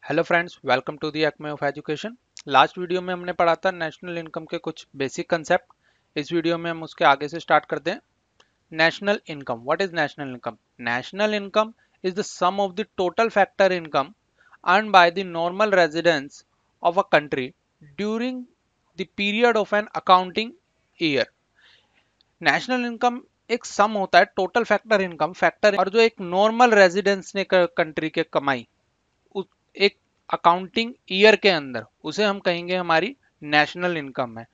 Hello friends, welcome to the acme of education. Last video में हमने पढ़ा था नेशनल इनकम के कुछ बेसिक कंसेप्ट। इस वीडियो में हम उसके आगे से स्टार्ट करते हैं। National income, what is national income? National income is the sum of the total factor income earn by the normal residents of a country during the period of an accounting year. National income एक sum होता है total factor income, factor और जो एक normal residence ने country के कमाई एक अकाउंटिंग ईयर के अंदर, उसे हम कहेंगे हमारी नेशनल इनकम है।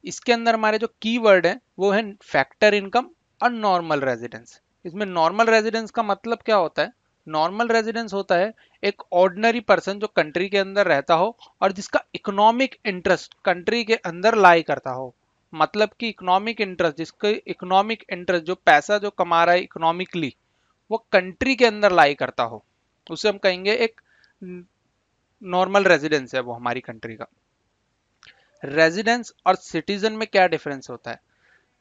इसके अंदर हमारे जो कीवर्ड है वो है फैक्टर इनकम और नॉर्मल रेजिडेंस। इसमें नॉर्मल रेजिडेंस का मतलब क्या होता है? नॉर्मल रेजिडेंस होता है एक ऑर्डिनरी पर्सन जो कंट्री के अंदर रहता हो और जिसका इकोनॉमिक इंटरेस्ट कंट्री के अंदर लाई करता हो। मतलब कि इकोनॉमिक इंटरेस्ट, जिसके इकोनॉमिक इंटरेस्ट जो पैसा जो कमा रहा है इकोनॉमिकली, वो कंट्री के अंदर लाई करता हो, उसे हम कहेंगे एक नॉर्मल रेजिडेंस है वो हमारी कंट्री का। रेजिडेंस और सिटीजन में क्या डिफरेंस होता है?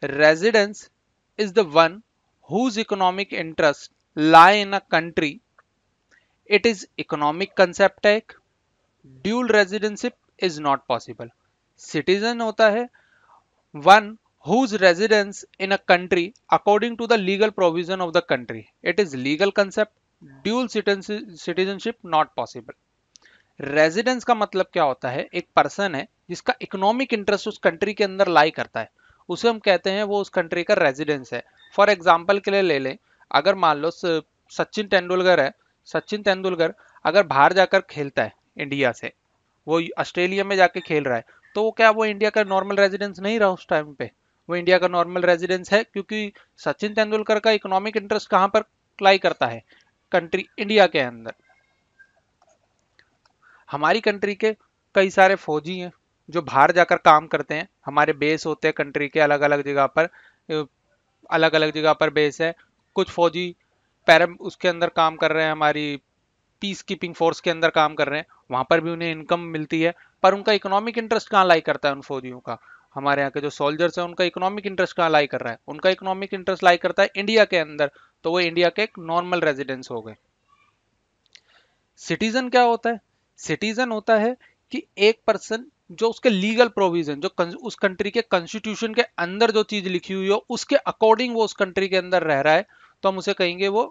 Residence is the one whose economic interest lie in a country. It is economic concept है एक। Dual residentship is not possible. Citizen होता है one whose residence in a country according to the legal provision of the country. It is legal concept. Dual citizenship not possible. Residence का मतलब क्या होता है? एक पर्सन है जिसका इकोनॉमिक इंटरेस्ट उस कंट्री के अंदर लाई करता है, उसे हम कहते हैं वो उस कंट्री का रेजिडेंस है। फॉर एग्जाम्पल के लिए ले लें, अगर मान लो सचिन तेंदुलकर है। सचिन तेंदुलकर अगर बाहर जाकर खेलता है इंडिया से, वो ऑस्ट्रेलिया में जाके खेल रहा है, तो वो क्या वो इंडिया का नॉर्मल रेजिडेंस नहीं रहा उस टाइम पे? वो इंडिया का नॉर्मल रेजिडेंस है, क्योंकि सचिन तेंदुलकर का इकोनॉमिक इंटरेस्ट कहां पर लाई करता है? कंट्री इंडिया के अंदर। हमारी कंट्री के कई सारे फौजी हैं जो बाहर जाकर काम करते हैं। हमारे बेस होते हैं कंट्री के अलग अलग जगह पर, अलग अलग जगह पर बेस है। कुछ फौजी पैरम उसके अंदर काम कर रहे हैं, हमारी पीस कीपिंग फोर्स के अंदर काम कर रहे हैं, वहां पर भी उन्हें इनकम मिलती है। पर उनका इकोनॉमिक इंटरेस्ट कहाँ लाई करता है उन फौजियों का? हमारे यहाँ के जो सोल्जर्स हैं उनका इकोनॉमिक इंटरेस्ट कहाँ लाई कर रहा है? उनका इकोनॉमिक इंटरेस्ट लाई करता है इंडिया के अंदर। तो वो इंडिया के एक नॉर्मल रेजिडेंस हो गए। सिटीजन क्या होता है? सिटीजन होता है कि एक पर्सन जो उसके लीगल प्रोविजन, जो उस कंट्री के कॉन्स्टिट्यूशन के अंदर जो चीज लिखी हुई हो उसके अकॉर्डिंग वो उस कंट्री के अंदर रह रहा है, तो हम उसे कहेंगे वो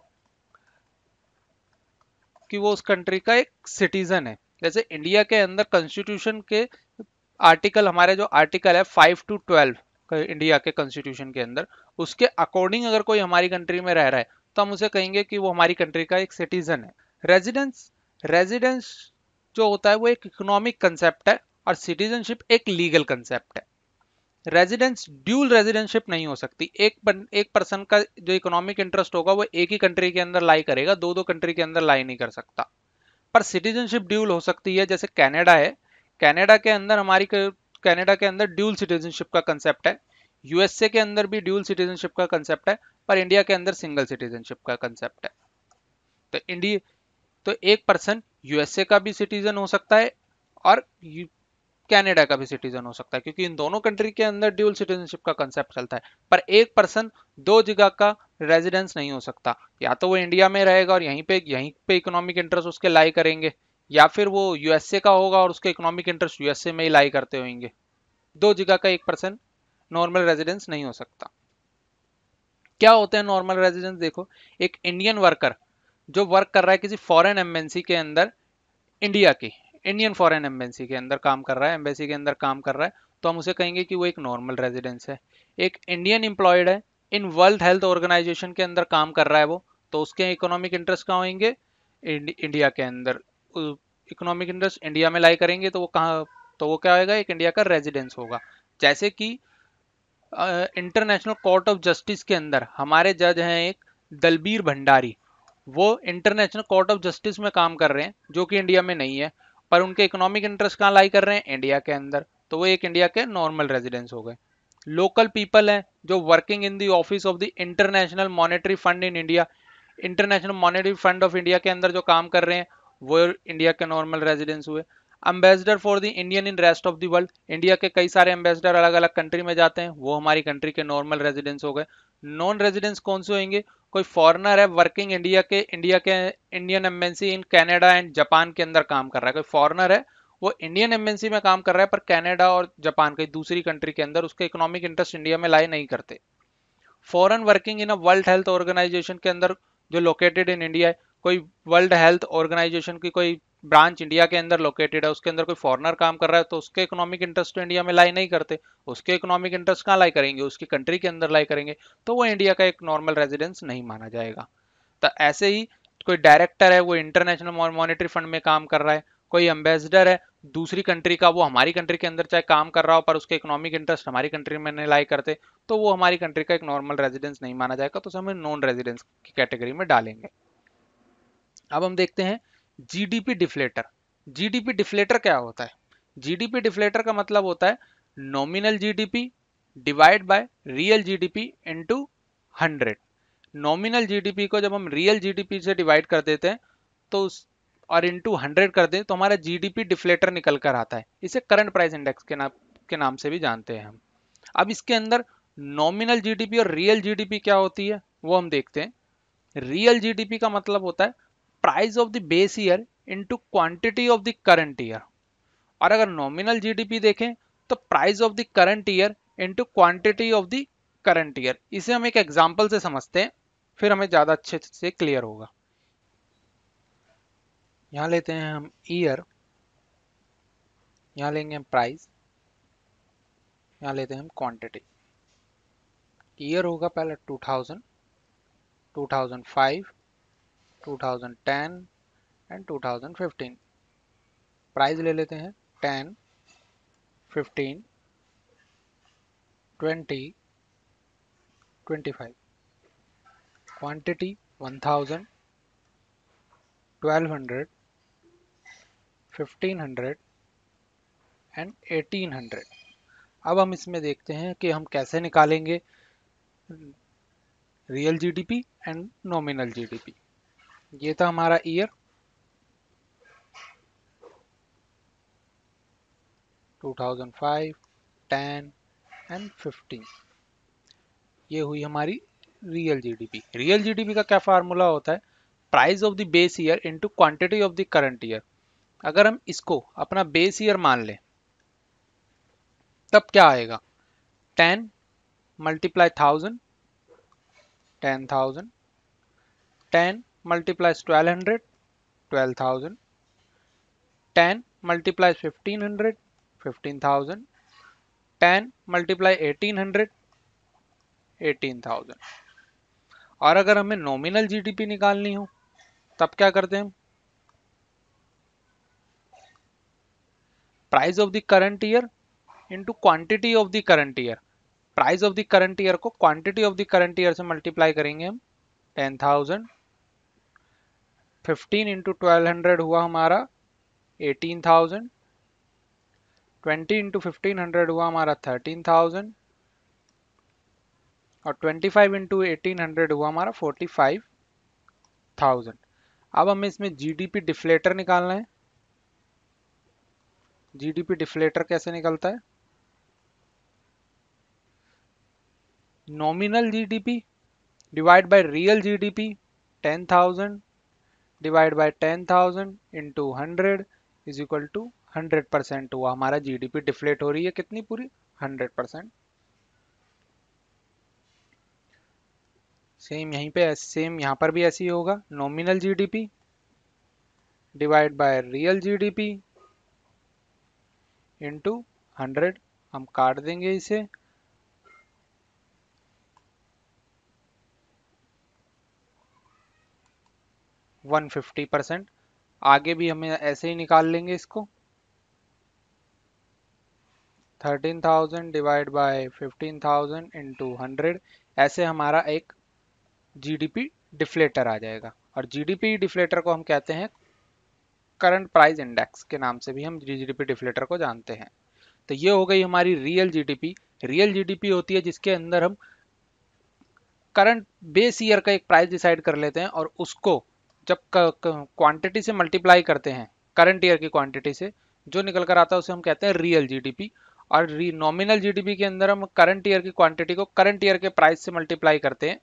कि वो उस कंट्री का एक सिटीजन है। जैसे इंडिया के अंदर कॉन्स्टिट्यूशन के आर्टिकल, हमारे जो आर्टिकल है 5 to 12 इंडिया के कॉन्स्टिट्यूशन के अंदर, उसके अकॉर्डिंग अगर कोई हमारी कंट्री में रह रहा है तो हम उसे कहेंगे कि वो हमारी कंट्री का एक सिटीजन है। रेजिडेंस, रेजिडेंस जो होता है वो एक इकोनॉमिक कंसेप्ट है और सिटीजनशिप एक लीगल कंसेप्ट है। रेजिडेंस ड्यूल रेजिडेंशिप नहीं हो सकती। एक पर्सन का जो इकोनॉमिक इंटरेस्ट होगा वो एक ही कंट्री के अंदर लाई करेगा, दो दो कंट्री के अंदर लाई नहीं कर सकता। पर सिटीजनशिप ड्यूल हो सकती है। जैसे कनाडा है, कनाडा के अंदर कनाडा के अंदर ड्यूल सिटीजनशिप का कंसेप्ट है। यूएसए के अंदर भी ड्यूल सिटीजनशिप का कंसेप्ट है, पर इंडिया के अंदर सिंगल सिटीजनशिप का कंसेप्ट है। तो इंडिया, तो एक पर्सन यूएसए का भी सिटीजन हो सकता है और कनाडा का भी सिटीजन हो सकता है, क्योंकि इन दोनों कंट्री के अंदर ड्यूल सिटीजनशिप का कंसेप्ट चलता है। पर एक पर्सन दो जगह का रेजिडेंस नहीं हो सकता। या तो वो इंडिया में रहेगा और यहीं पे इकोनॉमिक इंटरेस्ट उसके लाई करेंगे, या फिर वो यूएसए का होगा और उसके इकोनॉमिक इंटरेस्ट यूएसए में ही लाई करते होंगे। दो जगह का एक पर्सन नॉर्मल रेजिडेंस नहीं हो सकता। क्या होते हैं नॉर्मल रेजिडेंस? देखो, एक इंडियन वर्कर जो वर्क कर रहा है किसी फॉरेन एम्बेसी के अंदर, इंडिया की इंडियन फॉरेन एम्बेसी के अंदर काम कर रहा है, एम्बेसी के अंदर काम कर रहा है, तो हम उसे कहेंगे कि वो एक नॉर्मल रेजिडेंस है। एक इंडियन एम्प्लॉयड है, इन वर्ल्ड हेल्थ ऑर्गेनाइजेशन के अंदर काम कर रहा है वो, तो उसके इकोनॉमिक इंटरेस्ट कहाँ होंगे? इंडिया के अंदर। इकोनॉमिक इंटरेस्ट इंडिया में लाई करेंगे तो वो कहाँ, तो वो क्या होगा? एक इंडिया का रेजिडेंस होगा। जैसे कि इंटरनेशनल कोर्ट ऑफ जस्टिस के अंदर हमारे जज हैं एक दलबीर भंडारी, वो इंटरनेशनल कोर्ट ऑफ जस्टिस में काम कर रहे हैं जो कि इंडिया में नहीं है, पर उनके इकोनॉमिक इंटरेस्ट कहाँ लाई कर रहे हैं? इंडिया के अंदर, तो वो एक इंडिया के नॉर्मल रेजिडेंस हो गए। लोकल पीपल हैं जो working in the office of the international monetary fund in India, international monetary fund of India के अंदर जो काम कर रहे हैं वो इंडिया के नॉर्मल रेजिडेंस हुए। Ambassador for the Indian in rest of the world, India के कई सारे एम्बेसडर अलग अलग कंट्री में जाते हैं, वो हमारी कंट्री के नॉर्मल रेजिडेंस हो गए। नॉन रेजिडेंस कौन से होंगे? कोई फॉरेनर है वर्किंग इंडिया के Indian embassy in Canada and Japan के अंदर काम कर रहा है, कोई फॉरेनर है वो इंडियन एम्बेसी में काम कर रहा है पर कनाडा और जापान कई दूसरी कंट्री के अंदर उसके इकोनॉमिक इंटरेस्ट इंडिया में लाई नहीं करते। Foreign working in a world health organization के अंदर जो लोकेटेड इन इंडिया है, कोई वर्ल्ड हेल्थ ऑर्गेनाइजेशन की कोई ब्रांच इंडिया के अंदर लोकेटेड है, उसके अंदर कोई फॉरेनर काम कर रहा है तो उसके इकोनॉमिक इंटरेस्ट तो इंडिया में लाई नहीं करते। उसके इकोनॉमिक इंटरेस्ट कहाँ लाई करेंगे, उसकी कंट्री के अंदर लाई करेंगे, तो वो इंडिया का एक नॉर्मल रेजिडेंस नहीं माना जाएगा। तो ऐसे ही कोई डायरेक्टर है वो इंटरनेशनल मॉनेटरी फंड में काम कर रहा है, कोई एम्बेसडर है दूसरी कंट्री का वो हमारी कंट्री के अंदर चाहे काम कर रहा हो पर उसके इकोनॉमिक इंटरेस्ट हमारी कंट्री में नहीं लाई करते, तो वो हमारी कंट्री का एक नॉर्मल रेजिडेंस नहीं माना जाएगा, तो हमें नॉन रेजिडेंस की कैटेगरी में डालेंगे। अब हम देखते हैं जीडीपी डिफ्लेटर। जीडीपी डिफ्लेटर क्या होता है? जीडीपी डिफ्लेटर का मतलब होता है nominal GDP divide by real GDP into 100। Nominal GDP को जब हम रियल जीडीपी से डिवाइड कर देते हैं तो और इनटू 100 कर दें तो हमारा जीडीपी डिफ्लेटर निकल कर आता है। इसे करंट प्राइस इंडेक्स के नाम से भी जानते हैं हम। अब इसके अंदर नॉमिनल जीडीपी और रियल जीडीपी क्या होती है वो हम देखते हैं। रियल जीडीपी का मतलब होता है price of the base year into quantity of the current year, और अगर नॉमिनल जीडीपी देखें तो price of the current year into quantity of the current year. इसे हम एक एग्जांपल से समझते हैं फिर हमें ज्यादा अच्छे से क्लियर होगा। यहां लेते हैं हम ईयर, यहां लेंगे हम प्राइस, यहां लेते हैं हम क्वांटिटी। ईयर होगा पहले 2000, 2005, 2010 एंड 2015। प्राइस ले लेते हैं 10, 15, 20, 25। Quantity 1000, 1200, 1500 and 1800। अब हम इसमें देखते हैं कि हम कैसे निकालेंगे real GDP and nominal GDP. ये था हमारा ईयर 2005, 10 एंड 15। ये हुई हमारी रियल जीडीपी। रियल जीडीपी का क्या फार्मूला होता है? Price of the base year into quantity of the current year. अगर हम इसको अपना बेस ईयर मान लें तब क्या आएगा? 10 मल्टीप्लाई 1000, 10,000, 10 multiplies 1200, 12,000, 10 multiplies 1500, 15,000, 10 multiply 1800, 18,000। और अगर हमें नॉमिनल जीडीपी निकालनी हो तब क्या करते हैं हम? Price of the current year into quantity of the current year. Price of the current year को quantity of the current year से मल्टीप्लाई करेंगे हम। 10,000, 15 इंटू 1200 हुआ हमारा 18,000, 20 इंटू 1500 हुआ हमारा 13,000 और 25 इंटू 1800 हुआ हमारा 45,000। अब हमें इसमें जीडीपी डिफ्लेटर निकालना है। जीडीपी डिफ्लेटर कैसे निकलता है? Nominal GDP divide by real GDP 10,000 divide by 10,000 into 100 is equal to 100% हुआ हमारा जीडीपी डिफ्लेट हो रही है कितनी पूरी? 100%। सेम यहीं पे सेम यहाँ पर भी ऐसे ही होगा। Nominal GDP divide by real GDP into 100। हम काट देंगे इसे, वन 50%। आगे भी हमें ऐसे ही निकाल लेंगे इसको। 13,000 डिवाइड बाय 15,000 इंटू 100। ऐसे हमारा एक जीडीपी डिफ्लेटर आ जाएगा। और जीडीपी डिफ्लेटर को हम कहते हैं करंट प्राइस इंडेक्स के नाम से भी हम जीडीपी डिफ्लेटर को जानते हैं। तो ये हो गई हमारी रियल जीडीपी। रियल जीडीपी होती है जिसके अंदर हम करंट बेस ईयर का एक प्राइस डिसाइड कर लेते हैं और उसको जब क्वांटिटी से मल्टीप्लाई करते हैं करंट ईयर की क्वांटिटी से, जो निकल कर आता है उसे हम कहते हैं रियल जीडीपी। और नॉमिनल जीडीपी के अंदर हम करंट ईयर की क्वांटिटी को करंट ईयर के प्राइस से मल्टीप्लाई करते हैं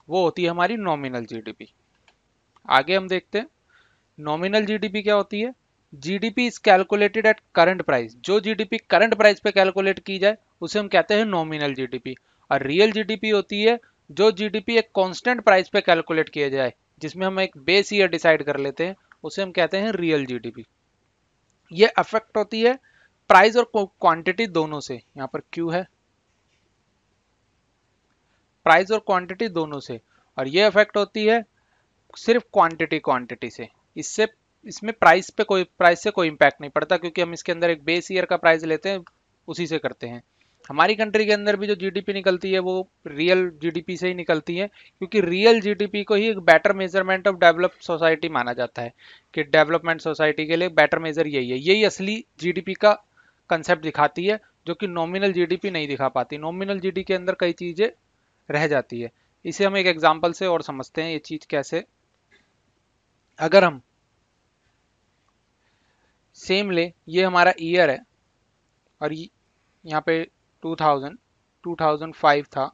वो होती है हमारी नॉमिनल जीडीपी। आगे हम देखते हैं नॉमिनल जीडीपी क्या होती है। GDP is calculated at current price. जो जीडीपी करंट प्राइस पे कैलकुलेट की जाए उसे हम कहते हैं नॉमिनल जीडीपी। और रियल जीडीपी होती है जो जीडीपी एक कांस्टेंट प्राइस पे कैलकुलेट किया जाए, जिसमें हम एक बेस ईयर डिसाइड कर लेते हैं, उसे हम कहते हैं रियल जीडीपी। ये अफेक्ट होती है प्राइस और क्वांटिटी दोनों से। यहाँ पर क्यू है, प्राइस और क्वांटिटी दोनों से। और ये अफेक्ट होती है सिर्फ क्वांटिटी से। इससे इसमें प्राइस से कोई इम्पैक्ट नहीं पड़ता, क्योंकि हम इसके अंदर एक बेस ईयर का प्राइस लेते हैं, उसी से करते हैं। हमारी कंट्री के अंदर भी जो जीडीपी निकलती है वो रियल जीडीपी से ही निकलती है, क्योंकि रियल जीडीपी को ही एक better measurement of developed society माना जाता है, कि डेवलपमेंट सोसाइटी के लिए बेटर मेजर यही है, यही असली जीडीपी का कंसेप्ट दिखाती है, जो कि नॉमिनल जीडीपी नहीं दिखा पाती। नॉमिनल जीडीपी के अंदर कई चीजें रह जाती है। इसे हम एक एग्जांपल से और समझते हैं ये चीज कैसे। अगर हम सेम ले, ये हमारा ईयर है, और यहाँ पे 2000 2005 था,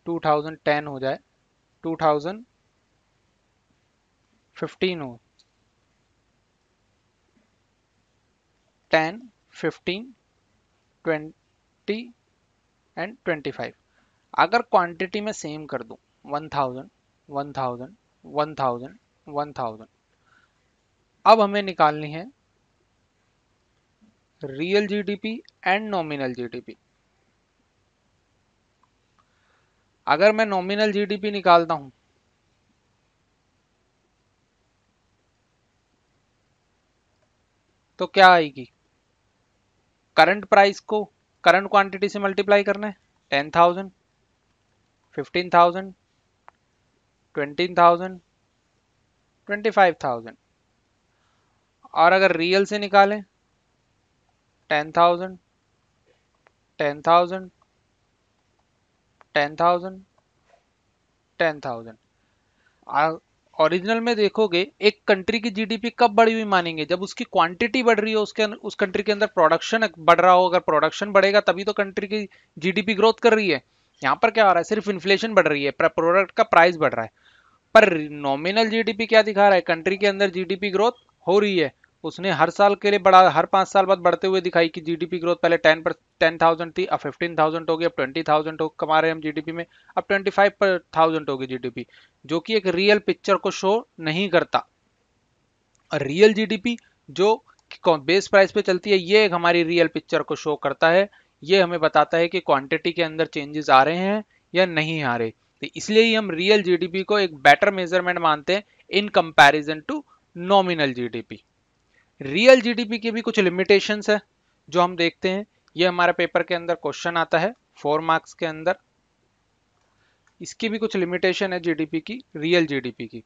2010 हो जाए, 2015 हो, 10, 15, 20 एंड 25। अगर क्वांटिटी में सेम कर दूं 1000, 1000, 1000, 1000, अब हमें निकालनी है real GDP and nominal GDP. अगर मैं नॉमिनल जीडीपी निकालता हूं तो क्या आएगी, करंट प्राइस को करंट क्वांटिटी से मल्टीप्लाई करना है, 10,000, 15,000, 20,000, 25,000। और अगर रियल से निकालें 10,000, 10,000, 10,000, 10,000। ओरिजिनल में देखोगे एक कंट्री की जीडीपी कब बढ़ी हुई मानेंगे, जब उसकी क्वांटिटी बढ़ रही हो, उस कंट्री के अंदर प्रोडक्शन बढ़ रहा हो। अगर प्रोडक्शन बढ़ेगा तभी तो कंट्री की जीडीपी ग्रोथ कर रही है। यहाँ पर क्या हो रहा है, सिर्फ इन्फ्लेशन बढ़ रही है, प्रोडक्ट का प्राइस बढ़ रहा है। पर नॉमिनल जीडीपी क्या दिखा रहा है, कंट्री के अंदर जीडीपी ग्रोथ हो रही है। उसने हर साल के लिए बढ़ा, हर 5 साल बाद बढ़ते हुए दिखाई कि जीडीपी ग्रोथ पहले 10,000 थी, अब 15,000 होगी, अब 20,000 कमा रहे हैं हम जीडीपी में, अब 25,000 होगी जीडीपी, जो कि एक रियल पिक्चर को शो नहीं करता। और रियल जीडीपी जो बेस प्राइस पे चलती है, ये एक हमारी रियल पिक्चर को शो करता है। ये हमें बताता है कि क्वांटिटी के अंदर चेंजेस आ रहे हैं या नहीं आ रहे। तो इसलिए ही हम रियल जीडीपी को एक बेटर मेजरमेंट मानते हैं in comparison to nominal GDP. Real GDP की भी कुछ लिमिटेशंस है जो हम देखते हैं। ये हमारे पेपर के अंदर क्वेश्चन आता है 4 मार्क्स के अंदर। इसकी भी कुछ लिमिटेशन है जीडीपी की, रियल जीडीपी की।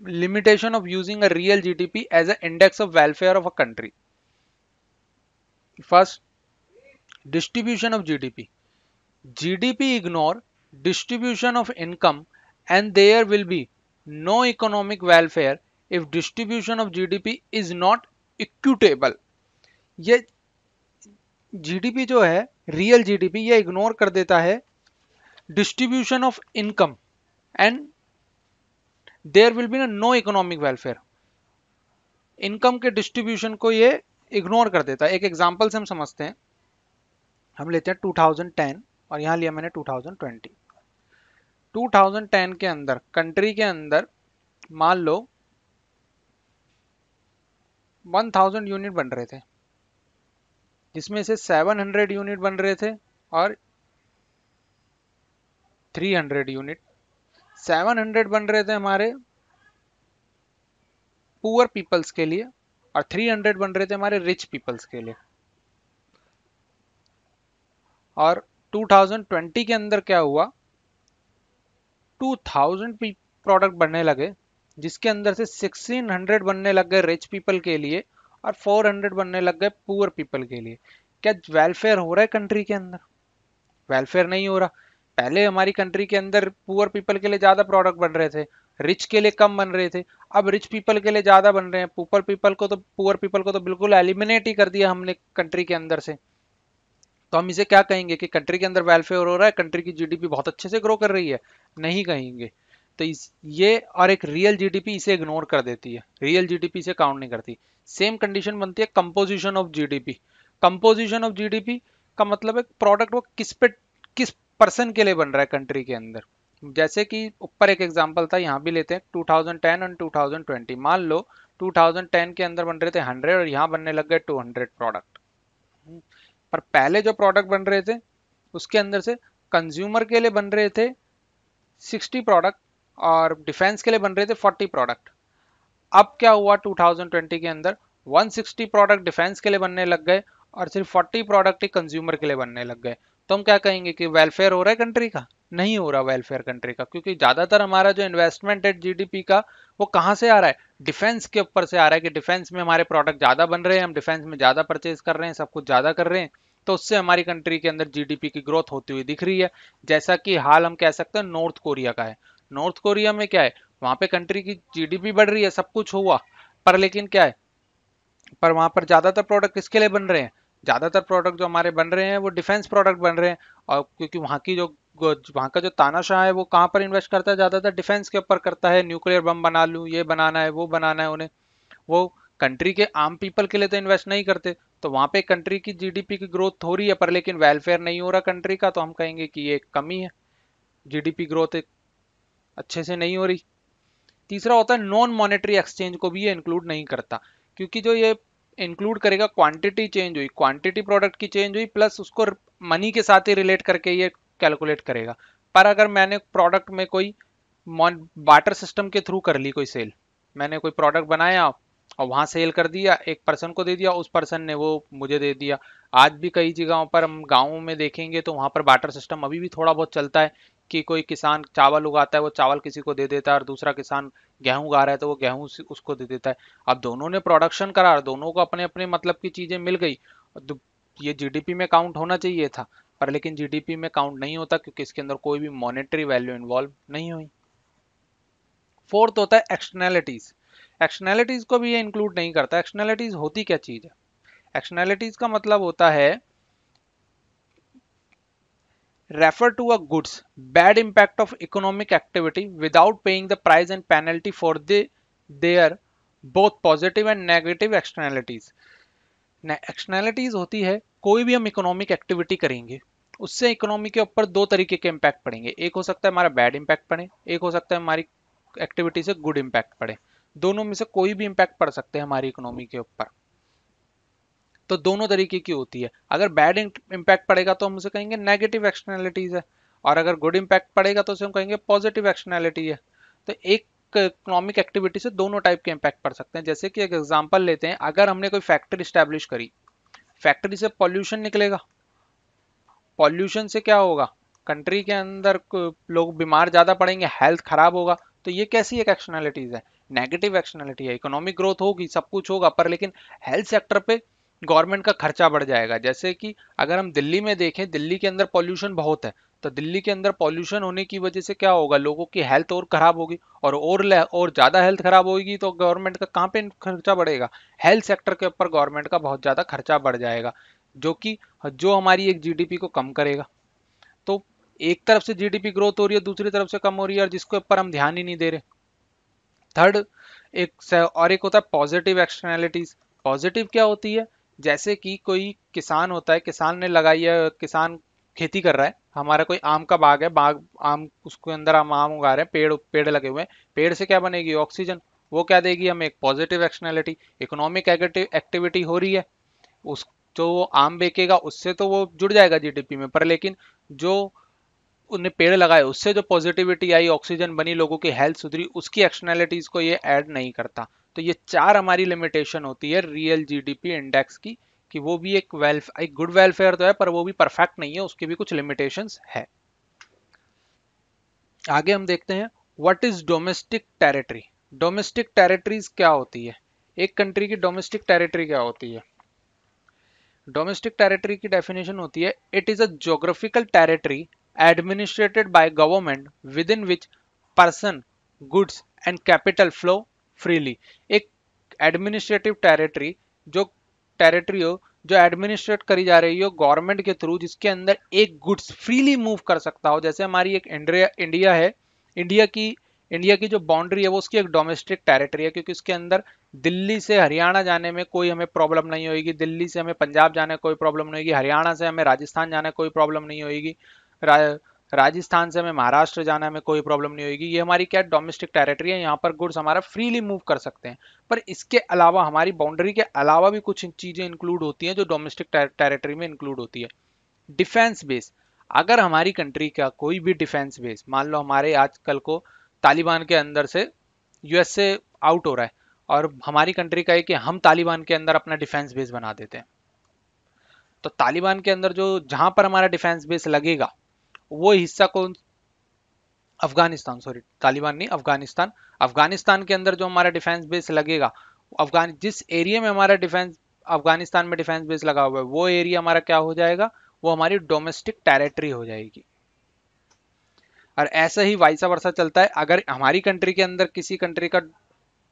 Limitation of using a real GDP as an index of welfare of a country. First, distribution of GDP. GDP ignore distribution of income, and there will be no economic welfare if distribution of GDP is not equitable. ये GDP जो है real GDP, ये ignore कर देता है distribution of income and there will be no economic welfare. Income के distribution को ये इग्नोर कर देता है। एक एग्जांपल से हम समझते हैं। हम लेते हैं 2010 और यहाँ लिया मैंने 2020। 2010 के अंदर कंट्री के अंदर मान लो 1000 यूनिट बन रहे थे, जिसमें से 700 यूनिट बन रहे थे और 300 यूनिट। 700 बन रहे थे हमारे पुअर पीपल्स के लिए और 300 बन रहे थे हमारे रिच पीपल्स के लिए। और 2020 के अंदर क्या हुआ, 2000 प्रोडक्ट बनने लगे, जिसके अंदर से 1600 बनने लग गए रिच पीपल के लिए और 400 बनने लग गए पुअर पीपल के लिए। क्या वेलफेयर हो रहा है कंट्री के अंदर? वेलफेयर नहीं हो रहा। पहले हमारी कंट्री के अंदर पुअर पीपल के लिए ज्यादा प्रोडक्ट बन रहे थे, रिच के लिए कम बन रहे थे। अब रिच पीपल के लिए ज्यादा बन रहे हैं, पुअर पीपल को तो बिल्कुल एलिमिनेट ही कर दिया हमने कंट्री के अंदर से। तो हम इसे क्या कहेंगे कि कंट्री के अंदर वेलफेयर हो रहा है, कंट्री की जीडीपी बहुत अच्छे से ग्रो कर रही है? नहीं कहेंगे। तो ये और एक रियल जीडीपी इसे इग्नोर कर देती है, रियल जीडीपी इसे काउंट नहीं करती। सेम कंडीशन बनती है composition of GDP. Composition of GDP का मतलब है प्रोडक्ट वो किस पर्सन के लिए बन रहा है कंट्री के अंदर। जैसे कि ऊपर एक एग्जांपल था, यहाँ भी लेते हैं 2010 और 2020। मान लो 2010 के अंदर बन रहे थे 100 और यहाँ बनने लग गए 200 प्रोडक्ट। पर पहले जो प्रोडक्ट बन रहे थे उसके अंदर से कंज्यूमर के लिए बन रहे थे 60 प्रोडक्ट और डिफेंस के लिए बन रहे थे 40 प्रोडक्ट। अब क्या हुआ 2020 के अंदर 160 प्रोडक्ट डिफेंस के लिए बनने लग गए और सिर्फ 40 प्रोडक्ट ही कंज्यूमर के लिए बनने लग गए। तो हम क्या कहेंगे कि वेलफेयर हो रहा है कंट्री का? नहीं हो रहा वेलफेयर कंट्री का, क्योंकि ज्यादातर हमारा जो इन्वेस्टमेंट है जीडीपी का वो कहाँ से आ रहा है? डिफेंस के ऊपर से आ रहा है कि डिफेंस में हमारे प्रोडक्ट ज्यादा बन रहे हैं, हम डिफेंस में ज्यादा परचेज कर रहे हैं, सब कुछ ज्यादा कर रहे हैं, तो उससे हमारी कंट्री के अंदर जीडीपी की ग्रोथ होती हुई दिख रही है। जैसा कि हाल हम कह सकते हैं नॉर्थ कोरिया का है। नॉर्थ कोरिया में क्या है, वहां पे कंट्री की जीडीपी बढ़ रही है, सब कुछ हुआ, पर लेकिन क्या है, पर वहां पर ज्यादातर प्रोडक्ट किसके लिए बन रहे हैं? ज्यादातर प्रोडक्ट जो हमारे बन रहे हैं वो डिफेंस प्रोडक्ट बन रहे हैं। और क्योंकि वहां का जो तानाशाह है वो कहाँ पर इन्वेस्ट करता है? ज्यादातर डिफेंस के ऊपर करता है। न्यूक्लियर बम बना लूं, ये बनाना है, वो बनाना है उन्हें। वो कंट्री के आम पीपल के लिए तो इन्वेस्ट नहीं करते। तो वहां पे कंट्री की जीडीपी की ग्रोथ हो रही है पर लेकिन वेलफेयर नहीं हो रहा कंट्री का, तो हम कहेंगे कि ये एक कमी है, जीडीपी ग्रोथ एक अच्छे से नहीं हो रही। तीसरा होता है नॉन मॉनेटरी एक्सचेंज को भी ये इंक्लूड नहीं करता, क्योंकि जो ये इंक्लूड करेगा क्वांटिटी चेंज हुई, क्वांटिटी प्रोडक्ट की चेंज हुई प्लस उसको मनी के साथ ही रिलेट करके ये कैलकुलेट करेगा। पर अगर मैंने प्रोडक्ट में कोई बाटर सिस्टम के थ्रू कर ली कोई सेल, मैंने कोई प्रोडक्ट बनाया और वहां सेल कर दिया, एक पर्सन को दे दिया, उस पर्सन ने वो मुझे दे दिया। आज भी कई जगहों पर हम गाँवों में देखेंगे तो वहां पर बाटर सिस्टम अभी भी थोड़ा बहुत चलता है कि कोई किसान चावल उगाता है वो चावल किसी को दे देता है और दूसरा किसान गेहूं उगा रहा है तो वो गेहूं उसको दे देता है। अब दोनों ने प्रोडक्शन करा और दोनों को अपने अपने मतलब की चीजें मिल गई, तो ये जीडीपी में काउंट होना चाहिए था, पर लेकिन जीडीपी में काउंट नहीं होता क्योंकि इसके अंदर कोई भी मॉनेटरी वैल्यू इन्वॉल्व नहीं हुई। फोर्थ होता है एक्सटर्नैलिटीज। एक्सटर्नैलिटीज को भी ये इंक्लूड नहीं करता। एक्सटर्नैलिटीज होती क्या चीज है? एक्सटर्नैलिटीज का मतलब होता है refer to a goods bad impact of economic activity without paying the price and penalty for their both positive and negative externalities। Externalities होती है कोई भी हम इकोनॉमिक एक्टिविटी करेंगे उससे इकोनॉमी के ऊपर दो तरीके के इम्पैक्ट पड़ेंगे। एक हो सकता है हमारा बैड इम्पैक्ट पड़े, एक हो सकता है हमारी एक्टिविटी से गुड इम्पैक्ट पड़े। दोनों में से कोई भी इम्पैक्ट पड़ सकते हैं हमारी इकोनॉमी के ऊपर। तो दोनों तरीके की होती है। अगर बैड इम्पैक्ट पड़ेगा तो हम उसे कहेंगे नेगेटिव एक्सटर्नैलिटीज है, और अगर गुड इम्पैक्ट पड़ेगा तो उसे हम कहेंगे पॉजिटिव एक्सटर्नैलिटी है। तो एक इकोनॉमिक एक्टिविटी से दोनों टाइप के इम्पैक्ट पड़ सकते हैं। जैसे कि एक एग्जांपल लेते हैं, अगर हमने कोई फैक्ट्री स्टैब्लिश करी, फैक्ट्री से पॉल्यूशन निकलेगा, पॉल्यूशन से क्या होगा, कंट्री के अंदर लोग बीमार ज्यादा पड़ेंगे, हेल्थ खराब होगा। तो ये कैसी एक एक्सटर्नैलिटीज है? नेगेटिव एक्सटर्नैलिटी है। इकोनॉमिक ग्रोथ होगी, सब कुछ होगा, पर लेकिन हेल्थ सेक्टर पे गवर्नमेंट का खर्चा बढ़ जाएगा। जैसे कि अगर हम दिल्ली में देखें, दिल्ली के अंदर पॉल्यूशन बहुत है, तो दिल्ली के अंदर पॉल्यूशन होने की वजह से क्या होगा, लोगों की हेल्थ और खराब होगी, और ज्यादा हेल्थ खराब होगी तो गवर्नमेंट का कहाँ पे खर्चा बढ़ेगा? हेल्थ सेक्टर के ऊपर गवर्नमेंट का बहुत ज्यादा खर्चा बढ़ जाएगा, जो कि जो हमारी एक जीडीपी को कम करेगा। तो एक तरफ से जीडीपी ग्रोथ हो रही है, दूसरी तरफ से कम हो रही है, और जिसके ऊपर हम ध्यान ही नहीं दे रहे। थर्ड एक होता है पॉजिटिव एक्सटर्नैलिटीज। पॉजिटिव क्या होती है? जैसे कि कोई किसान होता है, किसान ने लगाई है, किसान खेती कर रहा है, हमारा कोई आम का बाग है, बाग आम उसके अंदर हम आम उगा रहे हैं, पेड़ पेड़ लगे हुए हैं, पेड़ से क्या बनेगी? ऑक्सीजन। वो क्या देगी हमें? एक पॉजिटिव एक्सटर्नैलिटी। इकोनॉमिक एक्टिविटी हो रही है, उस जो वो आम बेचेगा उससे तो वो जुड़ जाएगा जीडीपी में, पर लेकिन जो उन्हें पेड़ लगाए उससे जो पॉजिटिविटी आई, ऑक्सीजन बनी, लोगों की हेल्थ सुधरी, उसकी एक्सटर्नैलिटीज को ये ऐड नहीं करता। तो ये चार हमारी लिमिटेशन होती है रियल जीडीपी इंडेक्स की, कि वो भी एक गुड वेलफेयर तो है पर वो भी परफेक्ट नहीं है, उसकी भी कुछ लिमिटेशंस है। आगे हम देखते हैं what is domestic territory. Domestic territories क्या होती है? एक कंट्री की डोमेस्टिक टेरिटरी क्या होती है? डोमेस्टिक टेरिटरी की डेफिनेशन होती है it is a geographical territory administrated by government with in which person, goods and capital flow freely. एक एडमिनिस्ट्रेटिव टेरिटरी, जो टेरिटरी हो जो एडमिनिस्ट्रेट करी जा रही हो गवर्नमेंट के थ्रू, जिसके अंदर एक गुड्स फ्रीली मूव कर सकता हो। जैसे हमारी एक इंडिया है, इंडिया की इंडिया की जो बाउंड्री है वो उसकी एक डोमेस्टिक टेरिटरी है, क्योंकि उसके अंदर दिल्ली से हरियाणा जाने में कोई हमें प्रॉब्लम नहीं होगी, दिल्ली से हमें पंजाब जाने में कोई प्रॉब्लम नहीं होगी, हरियाणा से हमें राजस्थान जाने में कोई प्रॉब्लम नहीं होगी, राजस्थान से हमें महाराष्ट्र जाना में कोई प्रॉब्लम नहीं होगी। ये हमारी क्या डोमेस्टिक टेरिटरी है, यहाँ पर गुड्स हमारा फ्रीली मूव कर सकते हैं। पर इसके अलावा हमारी बाउंड्री के अलावा भी कुछ चीजें इंक्लूड होती हैं जो डोमेस्टिक टेरिटरी में इंक्लूड होती है। डिफेंस बेस, अगर हमारी कंट्री का कोई भी डिफेंस बेस, मान लो हमारे आजकल को तालिबान के अंदर से यूएसए आउट हो रहा है और हमारी कंट्री का है कि हम तालिबान के अंदर अपना डिफेंस बेस बना देते हैं, तो तालिबान के अंदर जो जहां पर हमारा डिफेंस बेस लगेगा वो हिस्सा कौन, अफगानिस्तान, सॉरी तालिबान नहीं, अफगानिस्तान, अफगानिस्तान के अंदर जो हमारा डिफेंस बेस लगेगा, अफगान जिस एरिया में हमारा डिफेंस, अफगानिस्तान में डिफेंस बेस लगा हुआ है वो एरिया हमारा क्या हो जाएगा, वो हमारी डोमेस्टिक टेरिटरी हो जाएगी। और ऐसा ही वाइसा वर्सा चलता है, अगर हमारी कंट्री के अंदर किसी कंट्री का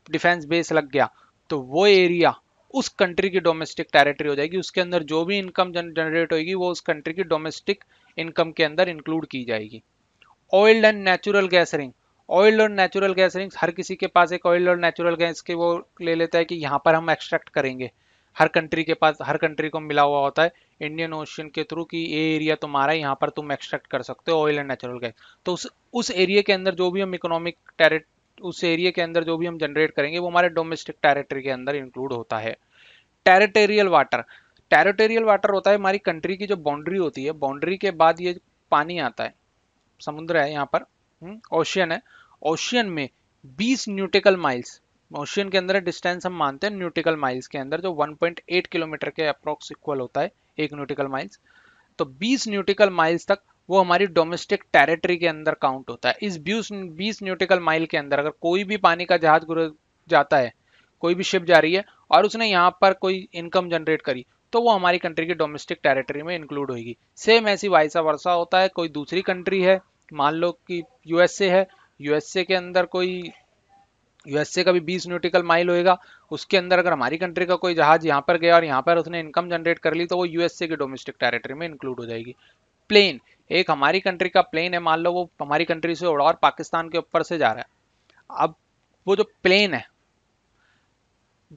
डिफेंस बेस लग गया तो वो एरिया उस कंट्री की डोमेस्टिक टेरिटरी हो जाएगी, उसके अंदर जो भी इनकम जनरेट होगी वो उस कंट्री की डोमेस्टिक इनकम के अंदर इंक्लूड की जाएगी। Oil and natural gas ring, oil और नेचुरल गैस रिंग्स, हर किसी के पास एक ऑयल और नेचुरल गैस के वो ले लेता है कि यहाँ पर हम एक्सट्रैक्ट करेंगे। हर कंट्री के पास, हर कंट्री को मिला हुआ होता है इंडियन ओशियन के थ्रू कि ये एरिया तुम्हारा है, यहाँ पर तुम एक्सट्रैक्ट कर सकते हो ऑयल एंड नेचुरल गैस। तो उस एरिया के अंदर जो भी हम इकोनॉमिक टेरिट उस एरिया के अंदर जो भी हम जनरेट करेंगे वो हमारे डोमेस्टिक टेरिटरी के अंदर इंक्लूड होता है। टेरिटोरियल वाटर, टेरिटोरियल वाटर होता है हमारी कंट्री की जो बाउंड्री होती है, बाउंड्री के बाद ये पानी आता है, समुद्र है यहाँ पर, ओशियन है, ओशियन में 20 न्यूटिकल माइल्स, ओशियन के अंदर डिस्टेंस हम मानते हैं न्यूटिकल माइल्स के अंदर, जो 1.8 किलोमीटर के अप्रोक्स इक्वल होता है एक न्यूटिकल माइल्स। तो 20 न्यूटिकल माइल्स तक वो हमारी डोमेस्टिक टेरिटरी के अंदर काउंट होता है। इस 20 न्यूटिकल माइल के अंदर अगर कोई भी पानी का जहाज जाता है, कोई भी शिप जा रही है और उसने यहाँ पर कोई इनकम जनरेट करी, तो वो हमारी कंट्री की डोमेस्टिक टेरिटरी में इंक्लूड होगी। सेम ऐसी वाइसा वर्सा होता है, कोई दूसरी कंट्री है, मान लो कि यूएसए है, यूएसए के अंदर कोई, यूएसए का भी 20 न्यूटिकल माइल होएगा, उसके अंदर अगर हमारी कंट्री का कोई जहाज यहाँ पर गया और यहाँ पर उसने इनकम जनरेट कर ली तो वो यूएसए की डोमेस्टिक टेरिटरी में इंक्लूड हो जाएगी। प्लेन, एक हमारी कंट्री का प्लेन है, मान लो वो हमारी कंट्री से उड़ा और पाकिस्तान के ऊपर से जा रहा है, अब वो जो प्लेन है,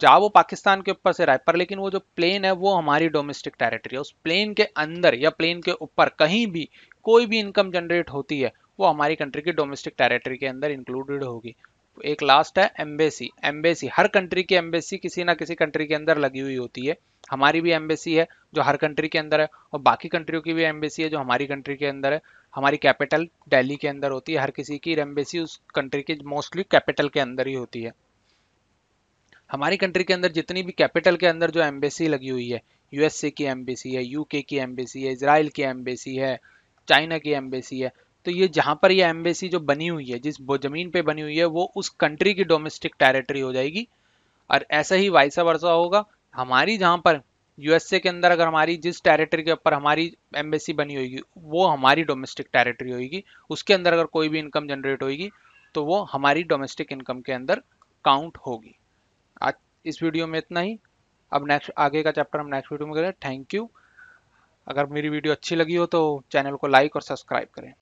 जहाँ वो पाकिस्तान के ऊपर से रहा है पर लेकिन वो जो प्लेन है वो हमारी डोमेस्टिक टेरिटरी है, उस प्लेन के अंदर या प्लेन के ऊपर कहीं भी कोई भी इनकम जनरेट होती है वो हमारी कंट्री की डोमेस्टिक टेरिटरी के अंदर इंक्लूडेड होगी। एक लास्ट है एम्बेसी, एम्बेसी हर कंट्री की एम्बेसी किसी ना किसी कंट्री के अंदर लगी हुई होती है, हमारी भी एम्बेसी है जो हर कंट्री के अंदर है और बाकी कंट्रियों की भी एम्बेसी है जो हमारी कंट्री के अंदर है। हमारी कैपिटल दिल्ली के अंदर होती है, हर किसी की एम्बेसी उस कंट्री की मोस्टली कैपिटल के अंदर ही होती है। हमारी कंट्री के अंदर जितनी भी कैपिटल के अंदर जो एम्बेसी लगी हुई है, यूएसए की एम्बेसी है, यूके की एम्बेसी है, इजराइल की एम्बेसी है, चाइना की एम्बेसी है, तो ये जहां पर ये एम्बेसी जो बनी हुई है, जिस जमीन पे बनी हुई है वो उस कंट्री की डोमेस्टिक टेरिटरी हो जाएगी। और ऐसा ही वाइसा वर्सा होगा, हमारी जहां पर यूएसए के अंदर अगर हमारी जिस टेरिटरी के ऊपर हमारी एम्बेसी बनी होगी वो हमारी डोमेस्टिक टेरिटरी होगी, उसके अंदर अगर कोई भी इनकम जनरेट होगी तो वो हमारी डोमेस्टिक इनकम के अंदर काउंट होगी। आज इस वीडियो में इतना ही, अब नेक्स्ट आगे का चैप्टर हम नेक्स्ट वीडियो में करें। Thank you. अगर मेरी वीडियो अच्छी लगी हो तो चैनल को लाइक और सब्सक्राइब करें।